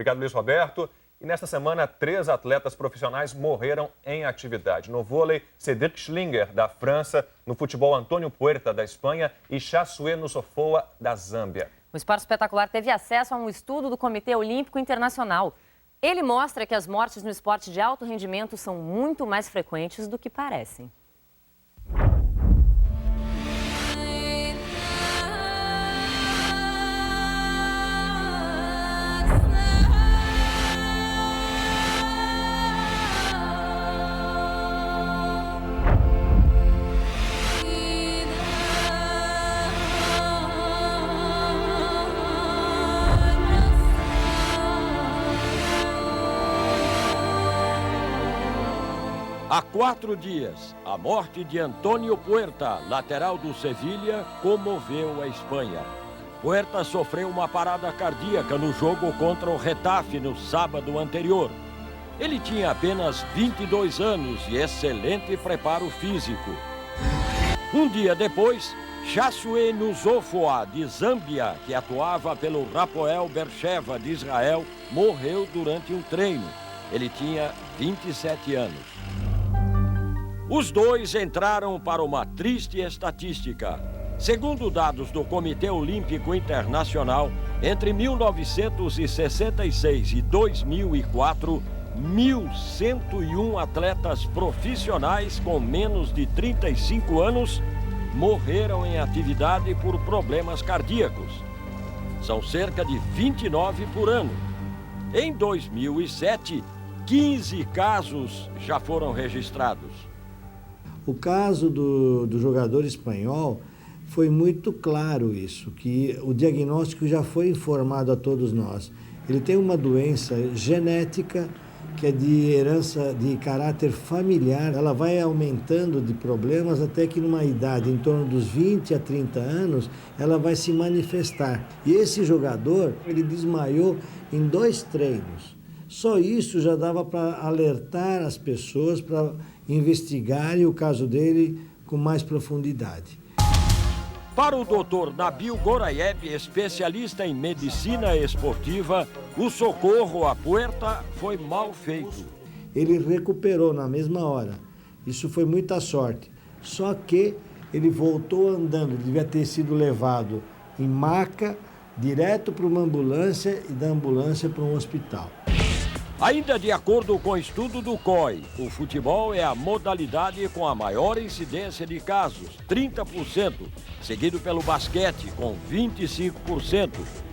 Obrigado, Luiz Roberto. E nesta semana, 3 atletas profissionais morreram em atividade. No vôlei, Cédric Schlinger, da França. No futebol, Antônio Puerta, da Espanha. E Chassué Nusofoa, da Zâmbia. O Esporte Espetacular teve acesso a um estudo do Comitê Olímpico Internacional. Ele mostra que as mortes no esporte de alto rendimento são muito mais frequentes do que parecem. Há 4 dias, a morte de Antônio Puerta, lateral do Sevilha, comoveu a Espanha. Puerta sofreu uma parada cardíaca no jogo contra o Getafe no sábado anterior. Ele tinha apenas 22 anos e excelente preparo físico. Um dia depois, Chassué Nusofoa, de Zâmbia, que atuava pelo Hapoel Beersheva de Israel, morreu durante um treino. Ele tinha 27 anos. Os dois entraram para uma triste estatística. Segundo dados do Comitê Olímpico Internacional, entre 1966 e 2004, 1.101 atletas profissionais com menos de 35 anos morreram em atividade por problemas cardíacos. São cerca de 29 por ano. Em 2007, 15 casos já foram registrados. O caso do jogador espanhol foi muito claro isso, que o diagnóstico já foi informado a todos nós. Ele tem uma doença genética que é de herança de caráter familiar, ela vai aumentando de problemas até que numa idade em torno dos 20 a 30 anos, ela vai se manifestar. E esse jogador, ele desmaiou em 2 treinos. Só isso já dava para alertar as pessoas para investigarem o caso dele com mais profundidade. Para o Dr. Nabil Gorayeb, especialista em medicina esportiva, o socorro a Puerta foi mal feito. Ele recuperou na mesma hora. Isso foi muita sorte. Só que ele voltou andando, ele devia ter sido levado em maca, direto para uma ambulância e da ambulância para um hospital. Ainda de acordo com o estudo do COI, o futebol é a modalidade com a maior incidência de casos, 30%, seguido pelo basquete, com 25%,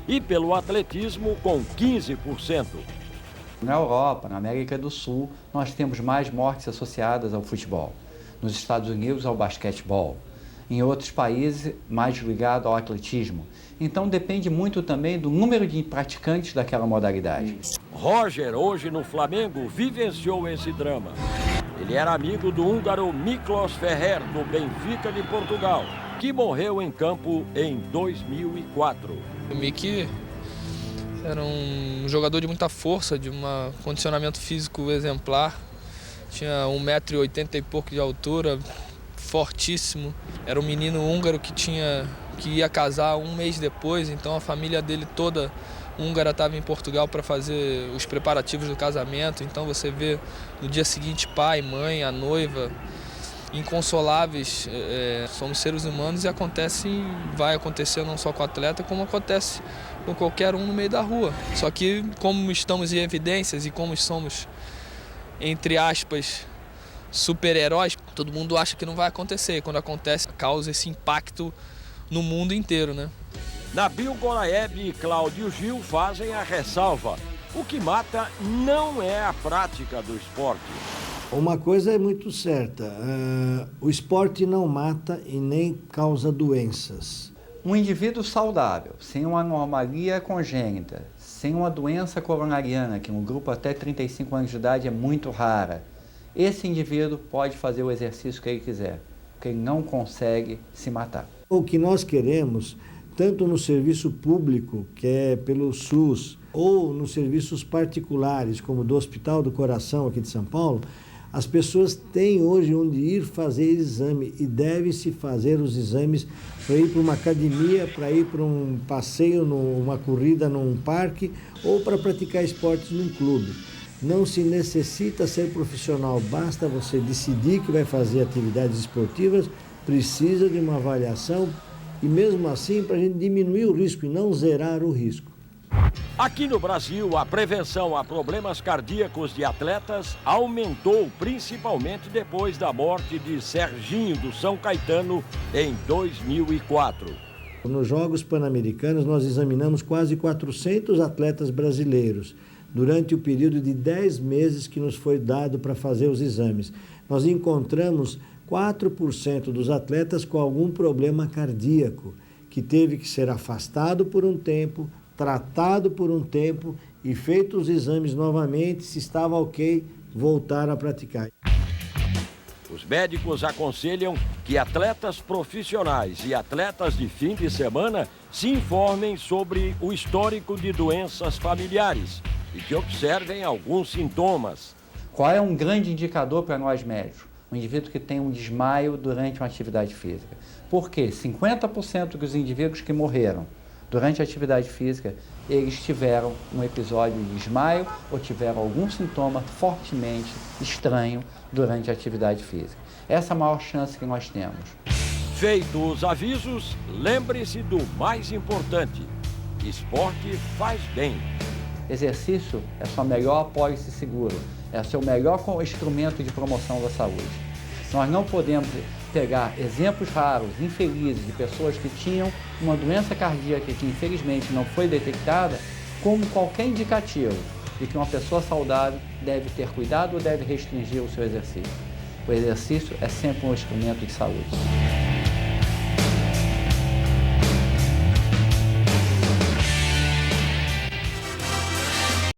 e pelo atletismo, com 15%. Na Europa, na América do Sul, nós temos mais mortes associadas ao futebol. Nos Estados Unidos, ao basquetebol. Em outros países, mais ligado ao atletismo. Então depende muito também do número de praticantes daquela modalidade. Roger, hoje no Flamengo, vivenciou esse drama. Ele era amigo do húngaro Miklos Ferrer, do Benfica de Portugal, que morreu em campo em 2004. O Miki era um jogador de muita força, de um condicionamento físico exemplar. Tinha 1,80 m e pouco de altura, fortíssimo. Era um menino húngaro que ia casar um mês depois, então a família dele toda húngara estava em Portugal para fazer os preparativos do casamento. Então você vê no dia seguinte pai, mãe, a noiva, inconsoláveis. Somos seres humanos e vai acontecer não só com o atleta, como acontece com qualquer um no meio da rua. Só que como estamos em evidências e como somos, entre aspas, super-heróis, todo mundo acha que não vai acontecer. E quando acontece, causa esse impacto no mundo inteiro, né? Nabil Gorayeb e Cláudio Gil fazem a ressalva. O que mata não é a prática do esporte. Uma coisa é muito certa, o esporte não mata e nem causa doenças. Um indivíduo saudável, sem uma anomalia congênita, sem uma doença coronariana, que no grupo até 35 anos de idade é muito rara, esse indivíduo pode fazer o exercício que ele quiser, porque ele não consegue se matar. O que nós queremos, tanto no serviço público, que é pelo SUS, ou nos serviços particulares, como do Hospital do Coração aqui de São Paulo, As pessoas têm hoje onde ir fazer exame e deve-se fazer os exames para ir para uma academia, para ir para um passeio, uma corrida num parque ou para praticar esportes num clube. Não se necessita ser profissional, basta você decidir que vai fazer atividades esportivas, precisa de uma avaliação e mesmo assim para a gente diminuir o risco e não zerar o risco. Aqui no Brasil, a prevenção a problemas cardíacos de atletas aumentou, principalmente depois da morte de Serginho do São Caetano em 2004. Nos Jogos Pan-Americanos, nós examinamos quase 400 atletas brasileiros durante o período de 10 meses que nos foi dado para fazer os exames. Nós encontramos 4% dos atletas com algum problema cardíaco, que teve que ser afastado por um tempo, tratado por um tempo e feito os exames novamente, se estava ok, voltar a praticar. Os médicos aconselham que atletas profissionais e atletas de fim de semana se informem sobre o histórico de doenças familiares e que observem alguns sintomas. Qual é um grande indicador para nós médicos? Um indivíduo que tem um desmaio durante uma atividade física. Por quê? 50% dos indivíduos que morreram durante a atividade física, eles tiveram um episódio de desmaio ou tiveram algum sintoma fortemente estranho durante a atividade física. Essa é a maior chance que nós temos. Feitos os avisos, lembre-se do mais importante: esporte faz bem. Exercício é sua melhor apólice seguro, é seu melhor instrumento de promoção da saúde. Nós não podemos pegar exemplos raros, infelizes, de pessoas que tinham uma doença cardíaca que infelizmente não foi detectada, como qualquer indicativo de que uma pessoa saudável deve ter cuidado ou deve restringir o seu exercício. O exercício é sempre um instrumento de saúde.